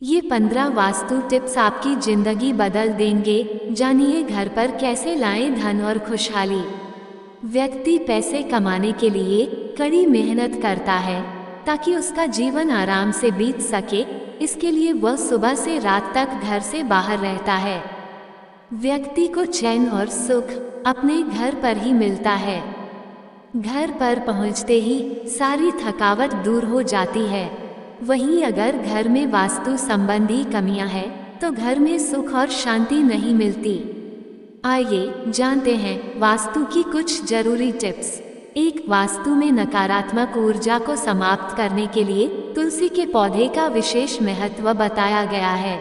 ये 15 वास्तु टिप्स आपकी जिंदगी बदल देंगे। जानिए घर पर कैसे लाएं धन और खुशहाली। व्यक्ति पैसे कमाने के लिए कड़ी मेहनत करता है ताकि उसका जीवन आराम से बीत सके। इसके लिए वह सुबह से रात तक घर से बाहर रहता है। व्यक्ति को चैन और सुख अपने घर पर ही मिलता है। घर पर पहुंचते ही सारी थकावट दूर हो जाती है। वहीं अगर घर में वास्तु संबंधी कमियां हैं तो घर में सुख और शांति नहीं मिलती। आइए जानते हैं वास्तु की कुछ जरूरी टिप्स। एक, वास्तु में नकारात्मक ऊर्जा को समाप्त करने के लिए तुलसी के पौधे का विशेष महत्व बताया गया है,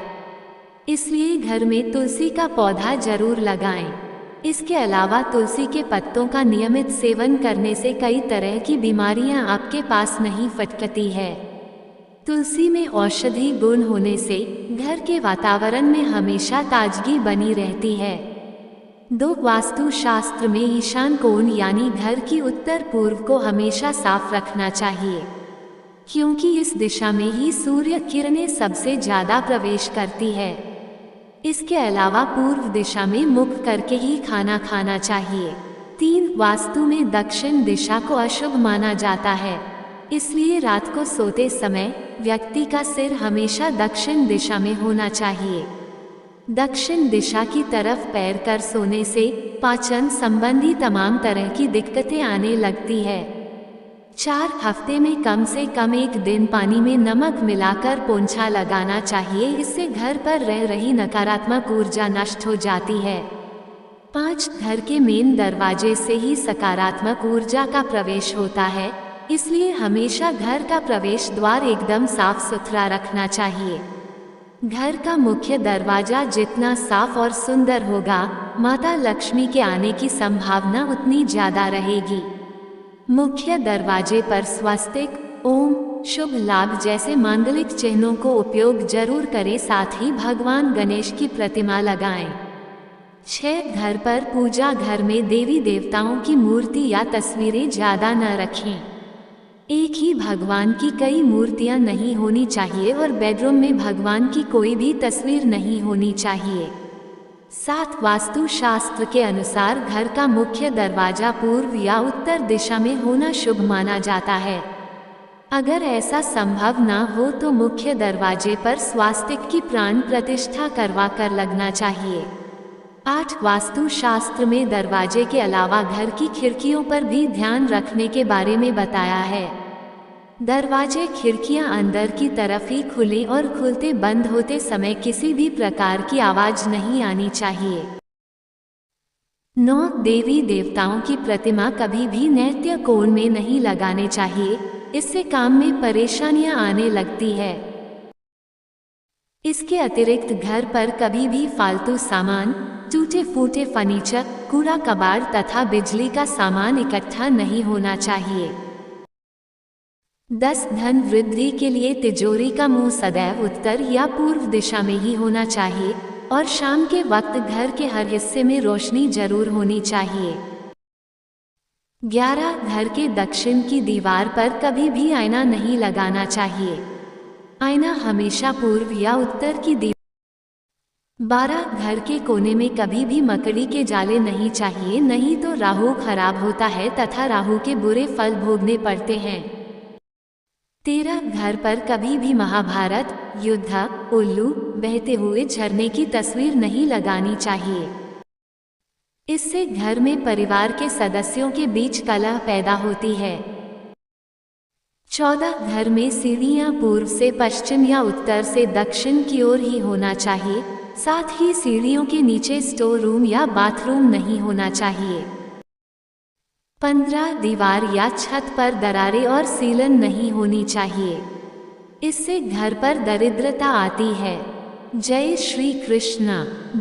इसलिए घर में तुलसी का पौधा जरूर लगाएं। इसके अलावा तुलसी के पत्तों का नियमित सेवन करने से कई तरह की बीमारियां आपके पास नहीं फटकती है। तुलसी में औषधि गुण होने से घर के वातावरण में हमेशा ताजगी बनी रहती है। 2, वास्तु शास्त्र में ईशान कोण यानी घर की उत्तर पूर्व को हमेशा साफ रखना चाहिए, क्योंकि इस दिशा में ही सूर्य किरणें सबसे ज्यादा प्रवेश करती है। इसके अलावा पूर्व दिशा में मुख करके ही खाना खाना चाहिए। 3, वास्तु में दक्षिण दिशा को अशुभ माना जाता है, इसलिए रात को सोते समय व्यक्ति का सिर हमेशा दक्षिण दिशा में होना चाहिए। दक्षिण दिशा की तरफ पैर कर सोने से पाचन संबंधी तमाम तरह की दिक्कतें आने लगती है। 4, हफ्ते में कम से कम एक दिन पानी में नमक मिलाकर पोंछा लगाना चाहिए। इससे घर पर रह रही नकारात्मक ऊर्जा नष्ट हो जाती है। 5, घर के मेन दरवाजे से ही सकारात्मक ऊर्जा का प्रवेश होता है, इसलिए हमेशा घर का प्रवेश द्वार एकदम साफ सुथरा रखना चाहिए। घर का मुख्य दरवाजा जितना साफ और सुंदर होगा, माता लक्ष्मी के आने की संभावना उतनी ज्यादा रहेगी। मुख्य दरवाजे पर स्वस्तिक, ओम, शुभ लाभ जैसे मांगलिक चिन्हों को उपयोग जरूर करें। साथ ही भगवान गणेश की प्रतिमा लगाएं। 6, घर पर पूजा घर में देवी देवताओं की मूर्ति या तस्वीरें ज्यादा न रखें। एक ही भगवान की कई मूर्तियां नहीं होनी चाहिए और बेडरूम में भगवान की कोई भी तस्वीर नहीं होनी चाहिए। 7, वास्तु शास्त्र के अनुसार घर का मुख्य दरवाजा पूर्व या उत्तर दिशा में होना शुभ माना जाता है। अगर ऐसा संभव ना हो तो मुख्य दरवाजे पर स्वास्तिक की प्राण प्रतिष्ठा करवा कर लगना चाहिए। 8, वास्तु शास्त्र में दरवाजे के अलावा घर की खिड़कियों पर भी ध्यान रखने के बारे में बताया है। दरवाजे खिड़कियां अंदर की तरफ ही खुले और खुलते बंद होते समय किसी भी प्रकार की आवाज नहीं आनी चाहिए। 9, देवी देवताओं की प्रतिमा कभी भी नैत्य कोण में नहीं लगाने चाहिए, इससे काम में परेशानियां आने लगती है। इसके अतिरिक्त घर पर कभी भी फालतू सामान, टूटे फूटे फर्नीचर, कूड़ा कबाड़ तथा बिजली का सामान इकट्ठा नहीं होना चाहिए। 10, धन वृद्धि के लिए तिजोरी का मुंह सदैव उत्तर या पूर्व दिशा में ही होना चाहिए और शाम के वक्त घर के हर हिस्से में रोशनी जरूर होनी चाहिए। 11, घर के दक्षिण की दीवार पर कभी भी आईना नहीं लगाना चाहिए। आईना हमेशा पूर्व या उत्तर की दीवार। 12, घर के कोने में कभी भी मकड़ी के जाले नहीं चाहिए, नहीं तो राहु खराब होता है तथा राहु के बुरे फल भोगने पड़ते हैं। 13, घर पर कभी भी महाभारत युद्ध, उल्लू, बहते हुए झरने की तस्वीर नहीं लगानी चाहिए। इससे घर में परिवार के सदस्यों के बीच कलह पैदा होती है। 14, घर में सीढ़ियां पूर्व से पश्चिम या उत्तर से दक्षिण की ओर ही होना चाहिए। साथ ही सीढ़ियों के नीचे स्टोर रूम या बाथरूम नहीं होना चाहिए। 15, दीवार या छत पर दरारें और सीलन नहीं होनी चाहिए, इससे घर पर दरिद्रता आती है। जय श्री कृष्ण।